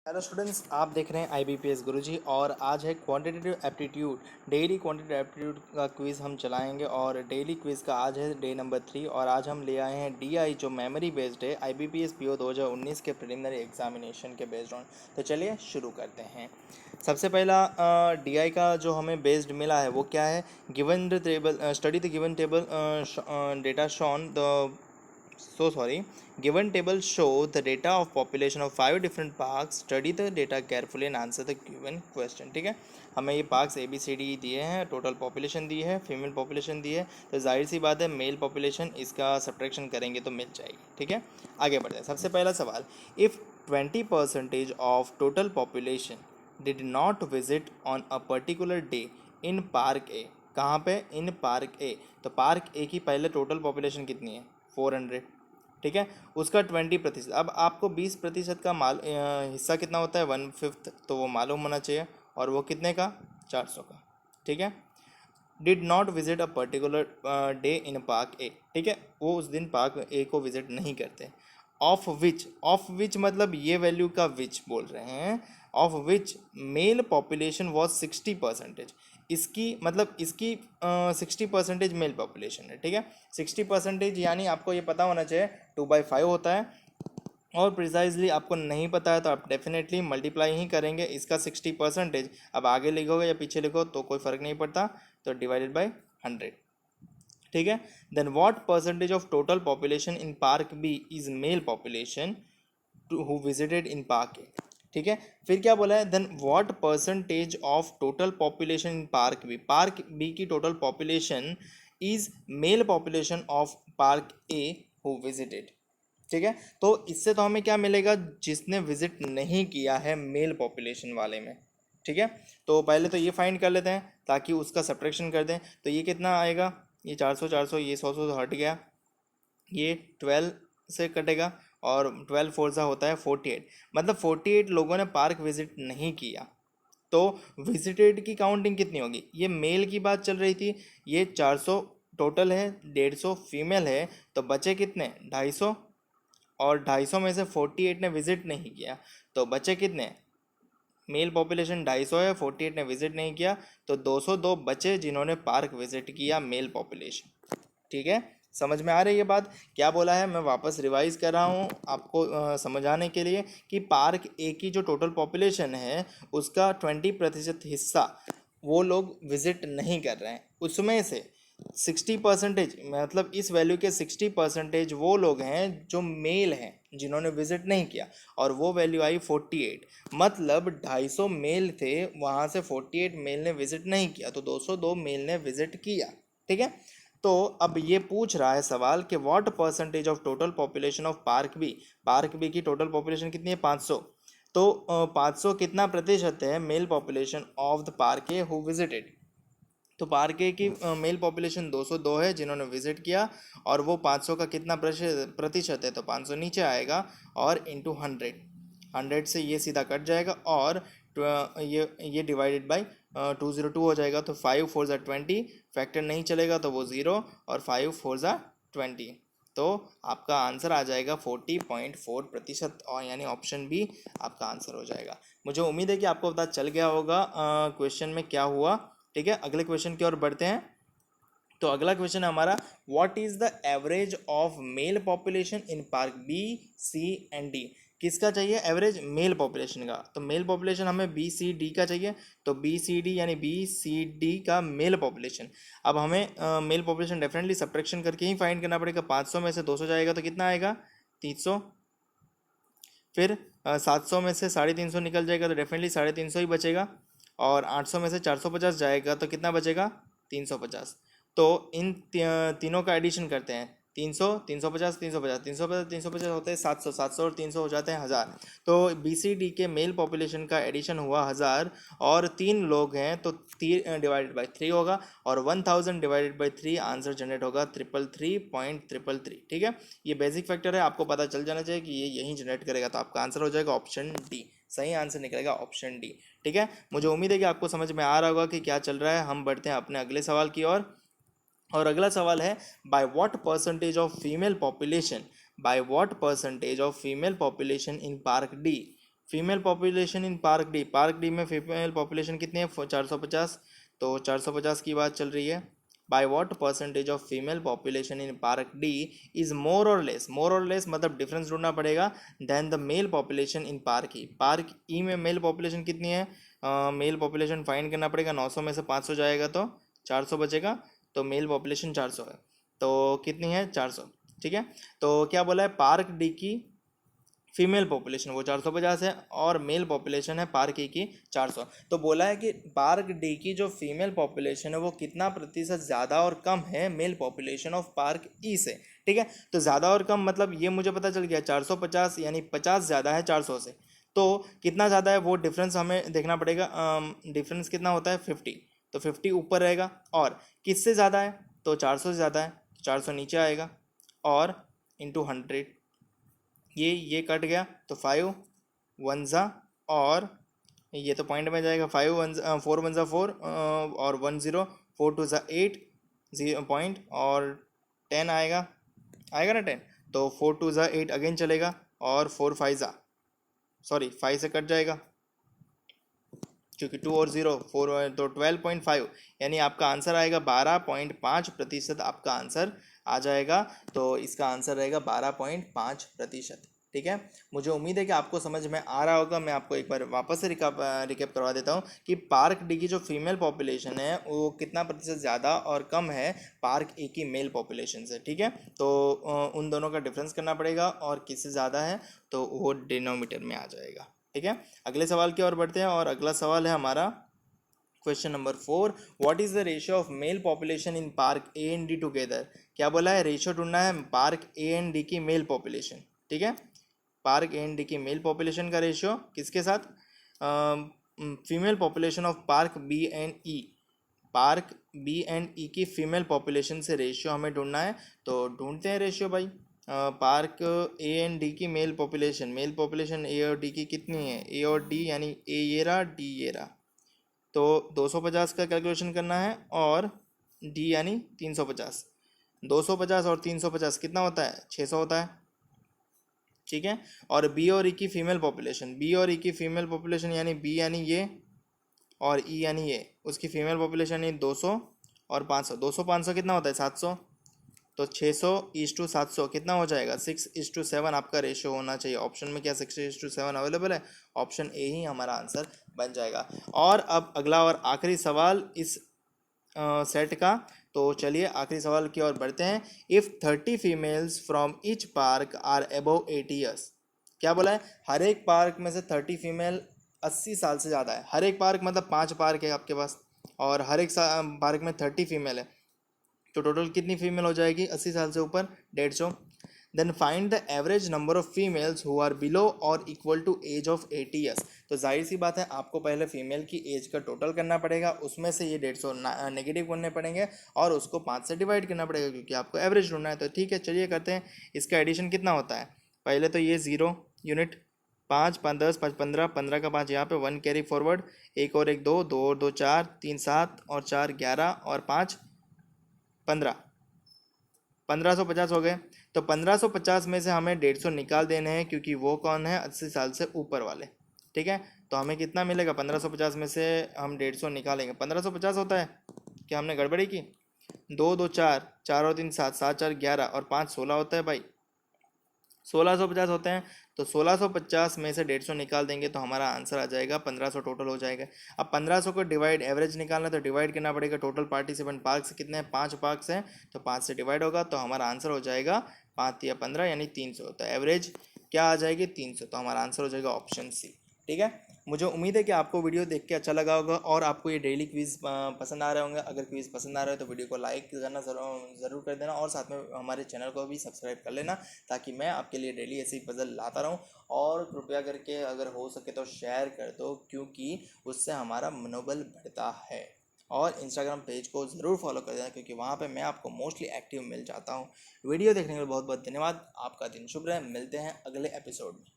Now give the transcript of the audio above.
Hello students, आप देख रहे हैं IBPS गुरुजी और आज है quantitative aptitude. Daily quantitative aptitude का क्विज़ हम चलाएंगे और डेली क्विज़ का आज है डे नंबर 3 और आज हम ले आए हैं DI जो मेमोरी बेस्ड है IBPS PO 2019 के प्रिलिमिनरी एग्जामिनेशन के बेस्ड ऑन। तो चलिए शुरू करते हैं। सबसे पहला DI का जो हमें बेस्ड मिला है वो क्या है? Given the table, study the given table data Shaun the so sorry given table show the data of population of 5 different parks. Study the data carefully and answer the given question। ठीक है, हमें ये parks ABCD दिए हैं, total population दी है, female population दी है, तो जाहिर सी बात है मेल पॉपुलेशन इसका सब्ट्रैक्शन करेंगे तो मिल जाएगी। ठीक है, आगे बढ़ते हैं। सबसे पहला सवाल, if 20% of total population did not visit on a particular day in park A. कहाँ पे? In park A. तो पार्क ए की पहले टोटल पॉपुलेशन कितनी है? 400। ठीक है, उसका 20%। अब आपको 20% का हिस्सा कितना होता है? 1/5, तो वो मालूम होना चाहिए। और वो कितने का? 400 का। ठीक है, did not visit a particular day in park A. ठीक है, वो उस दिन पार्क ए को विजिट नहीं करते। ऑफ विच मतलब ये वैल्यू का विच बोल रहे हैं। Of which mail population was 60%। इसकी मतलब इसकी 60% मेल पॉपुलेशन है। ठीक है, 60% यानी आपको ये पता होना चाहिए 2/5 होता है। और प्रिसाइजली आपको नहीं पता है तो आप डेफिनेटली मल्टीप्लाई ही करेंगे इसका 60%। अब आगे लिखोगे या पीछे लिखो तो कोई फ़र्क नहीं पड़ता, तो डिवाइडेड बाई 100। ठीक है, then what percentage of total population in park B is male population who visited in park A. ठीक है, फिर क्या बोला है? Then what percentage of total population in park B की total population is male population of park A who visited. ठीक है, तो इससे तो हमें क्या मिलेगा? जिसने विजिट नहीं किया है मेल पॉपुलेशन वाले में। ठीक है, तो पहले तो ये फाइंड कर लेते हैं ताकि उसका सब्ट्रैक्शन कर दें। तो ये कितना आएगा? ये 400 400, ये 100 हट गया, ये 12 से कटेगा और 12 फोर्जा होता है 48। मतलब 48 लोगों ने पार्क विजिट नहीं किया। तो विजिटेड की काउंटिंग कितनी होगी? ये मेल की बात चल रही थी, ये 400 टोटल है, 150 फीमेल है, तो बचे कितने? 250। और 250 में से 48 ने विजिट नहीं किया, तो बचे कितने? मेल पॉपुलेशन 250 है, 48 ने विजिट नहीं किया, तो 202 बचे जिन्होंने पार्क विजिट किया मेल पॉपुलेशन। ठीक है, समझ में आ रही है बात? क्या बोला है, मैं वापस रिवाइज कर रहा हूँ आपको समझाने के लिए कि पार्क ए की जो टोटल पॉपुलेशन है उसका 20% हिस्सा वो लोग विजिट नहीं कर रहे हैं। उसमें से 60% मतलब इस वैल्यू के 60% वो लोग हैं जो मेल हैं जिन्होंने विजिट नहीं किया, और वो वैल्यू आई 48। मतलब 250 मेल थे, वहाँ से 48 मेल ने विजिट नहीं किया, तो 202 मेल ने विजिट किया। ठीक है, तो अब ये पूछ रहा है सवाल कि what percentage of total population of park B की टोटल पॉपुलेशन कितनी है? 500। तो 500 कितना प्रतिशत है male population of the park A who visited? तो पार्क ए की मेल पॉपुलेशन 202 है जिन्होंने विजिट किया, और वो 500 का कितना प्रतिशत है? तो 500 नीचे आएगा और इंटू 100 से ये सीधा कट जाएगा, और ये डिवाइडेड बाई 202 हो जाएगा। तो 5 4 ज़ा 20, फैक्टर नहीं चलेगा तो वो 0, और 5 4 ज़ा 20, तो आपका आंसर आ जाएगा 40.4%, और यानी ऑप्शन बी आपका आंसर हो जाएगा। मुझे उम्मीद है कि आपको पता चल गया होगा क्वेश्चन में क्या हुआ। ठीक है, अगले क्वेश्चन की ओर बढ़ते हैं। तो अगला क्वेश्चन है हमारा, what is the average of male population in park B C and D. किसका चाहिए एवरेज? मेल पॉपुलेशन का। तो मेल पॉपुलेशन हमें बी सी डी का चाहिए, तो बी सी डी यानी बी सी डी का मेल पॉपुलेशन। अब हमें मेल पॉपुलेशन डेफिनेटली सब्ट्रैक्शन करके ही फाइंड करना पड़ेगा। 500 में से 200 जाएगा तो कितना आएगा? 300। फिर 700 में से 350 निकल जाएगा तो डेफिनेटली 350 ही बचेगा, और 800 में से 450 जाएगा तो कितना बचेगा? 350। तो इन तीनों का एडिशन करते हैं, 300 350 350 350 350 होते हैं 700, 700 और 300 हो जाते हैं 1000। तो BCD के मेल पॉपुलेशन का एडिशन हुआ 1000, और 3 लोग हैं तो डिवाइडेड बाई 3 होगा, और 1000 डिवाइडेड बाई 3 आंसर जनरेट होगा 333.333। ठीक है, ये बेसिक फैक्टर है, आपको पता चल जाना चाहिए कि ये यही जनरेट करेगा, तो आपका आंसर हो जाएगा ऑप्शन डी। सही आंसर निकलेगा ऑप्शन डी। ठीक है, मुझे उम्मीद है कि आपको समझ में आ रहा होगा कि क्या चल रहा है। हम बढ़ते हैं अपने अगले सवाल की ओर, और अगला सवाल है, by what percentage of female population in park D female population in park D में फीमेल पॉपुलेशन कितनी है 450। तो 450 की बात चल रही है। By what percentage of female population in park D is more or less मतलब डिफरेंस ढूंढना पड़ेगा then the male population in park E में मेल पॉपुलेशन कितनी है, मेल पॉपुलेशन फाइंड करना पड़ेगा। 900 में से 500 जाएगा तो 400 बचेगा, तो मेल पॉपुलेशन 400 है। तो कितनी है 400, ठीक है। तो क्या बोला है पार्क डी की फीमेल पॉपुलेशन वो 450 है और मेल पॉपुलेशन है पार्क ई की 400। तो बोला है कि पार्क डी की जो फीमेल पॉपुलेशन है वो कितना प्रतिशत ज़्यादा और कम है मेल पॉपुलेशन ऑफ पार्क ई से, ठीक है। तो ज़्यादा और कम मतलब ये मुझे पता चल गया 450 यानी 50 ज़्यादा है 400 से। तो कितना ज़्यादा है वो डिफरेंस हमें देखना पड़ेगा। डिफरेंस कितना होता है 50, तो 50 ऊपर रहेगा। और किससे ज़्यादा है तो 400 से ज़्यादा है, 400 नीचे आएगा और इंटू 100, ये कट गया तो 5 1 ज़ा और ये तो पॉइंट में जाएगा 5 1 4 1 ज़ा 4 और 1 0 4 2 ज़ा 8 0 पॉइंट और 10 आएगा ना 10, तो 4 2 ज़ा 8 अगेन चलेगा और 4 5 ज़ा 5 से कट जाएगा क्योंकि 2 और 0 4 तो 12.5 यानी आपका आंसर आएगा 12.5% आपका आंसर आ जाएगा। तो इसका आंसर रहेगा 12.5%, ठीक है। मुझे उम्मीद है कि आपको समझ में आ रहा होगा। मैं आपको एक बार वापस से रिकैप करवा देता हूँ कि पार्क डी की जो फीमेल पॉपुलेशन है वो कितना प्रतिशत ज़्यादा और कम है पार्क ए की मेल पॉपुलेशन से, ठीक है। तो उन दोनों का डिफरेंस करना पड़ेगा और किससे ज़्यादा है तो वो डिनोमीटर में आ जाएगा, ठीक है। अगले सवाल की ओर बढ़ते हैं और अगला सवाल है हमारा question number 4। What is the ratio of male population in park A and D together. क्या बोला है रेशियो ढूंढना है पार्क ए एंड डी की मेल पॉपुलेशन, ठीक है। पार्क ए एंड डी की मेल पॉपुलेशन का रेशियो किसके साथ, female population of park B and E, park B and E की फीमेल पॉपुलेशन से रेशियो हमें ढूंढना है। तो ढूंढते हैं रेशियो भाई। पार्क ए एंड डी की मेल पॉपुलेशन ए और डी की कितनी है, ए और डी यानी ए ये रहा डी ये रहा, तो 250 का कैलकुलेशन करना है और डी यानी 350। 250 और 350 कितना होता है 600 होता है, ठीक है। और बी और ई की फीमेल पॉपुलेशन यानी बी यानी ये और ई यानी ये, उसकी फीमेल पॉपुलेशन यानी 200 और 500, 200 500 कितना होता है 700। तो 600:700 कितना हो जाएगा 6:7 आपका रेशियो होना चाहिए। ऑप्शन में क्या 6:7 अवेलेबल है, ऑप्शन ए ही हमारा आंसर बन जाएगा। और अब अगला और आखिरी सवाल इस सेट का, तो चलिए आखिरी सवाल की ओर बढ़ते हैं। If 30 females from each park are above 80 years. क्या बोला है हर एक पार्क में से 30 फीमेल 80 साल से ज़्यादा है। हर एक पार्क मतलब 5 पार्क है आपके पास और हर एक पार्क में 30 फीमेल है, तो टोटल कितनी फीमेल हो जाएगी 80 साल से ऊपर 150। Then find the average number of females who are below or equal to age of 80 years. तो जाहिर सी बात है आपको पहले फीमेल की एज का टोटल करना पड़ेगा, उसमें से ये 150 नेगेटिव करने पड़ेंगे और उसको 5 से डिवाइड करना पड़ेगा क्योंकि आपको एवरेज ढूंढना है। तो ठीक है चलिए करते हैं। इसका एडिशन कितना होता है, पहले तो ये 0 यूनिट, 5 5 10 5 15, 15 का 5 यहाँ पे 1 कैरी फॉरवर्ड, एक और एक 2, 2 और 2 4, 3 7 और 4 11 और 5 15, 1550 हो गए। तो 1550 में से हमें 150 निकाल देने हैं क्योंकि वो कौन है 80 साल से ऊपर वाले, ठीक है। तो हमें कितना मिलेगा 1550 में से हम 150 निकालेंगे, 1550 होता है, क्या हमने गड़बड़ी की, 2 2 4, 4 और 3 7, 7 4 11 और 5 16 होता है भाई, 1650 होते हैं। तो 1650 में से 150 निकाल देंगे तो हमारा आंसर आ जाएगा 1500 टोटल हो जाएगा। अब 1500 को डिवाइड एवरेज निकालना है तो डिवाइड करना पड़ेगा, टोटल पार्टिसिपेंट पार्क से कितने हैं 5 पार्क हैं, तो 5 से डिवाइड होगा तो हमारा आंसर हो जाएगा 5 या 15 यानी 300। तो एवरेज क्या आ जाएगी 300, तो हमारा आंसर हो जाएगा ऑप्शन सी, ठीक है। मुझे उम्मीद है कि आपको वीडियो देख के अच्छा लगा होगा और आपको ये डेली क्विज़ पसंद आ रहे होंगे। अगर क्विज़ पसंद आ रहा है तो वीडियो को लाइक करना ज़रूर कर देना और साथ में हमारे चैनल को भी सब्सक्राइब कर लेना ताकि मैं आपके लिए डेली ऐसी पजल लाता रहूं। और कृपया करके अगर हो सके तो शेयर कर दो क्योंकि उससे हमारा मनोबल बढ़ता है। और इंस्टाग्राम पेज को ज़रूर फॉलो कर देना क्योंकि वहाँ पे मैं आपको मोस्टली एक्टिव मिल जाता हूँ। वीडियो देखने के लिए बहुत बहुत धन्यवाद। आपका दिन शुभ रहे। मिलते हैं अगले एपिसोड में।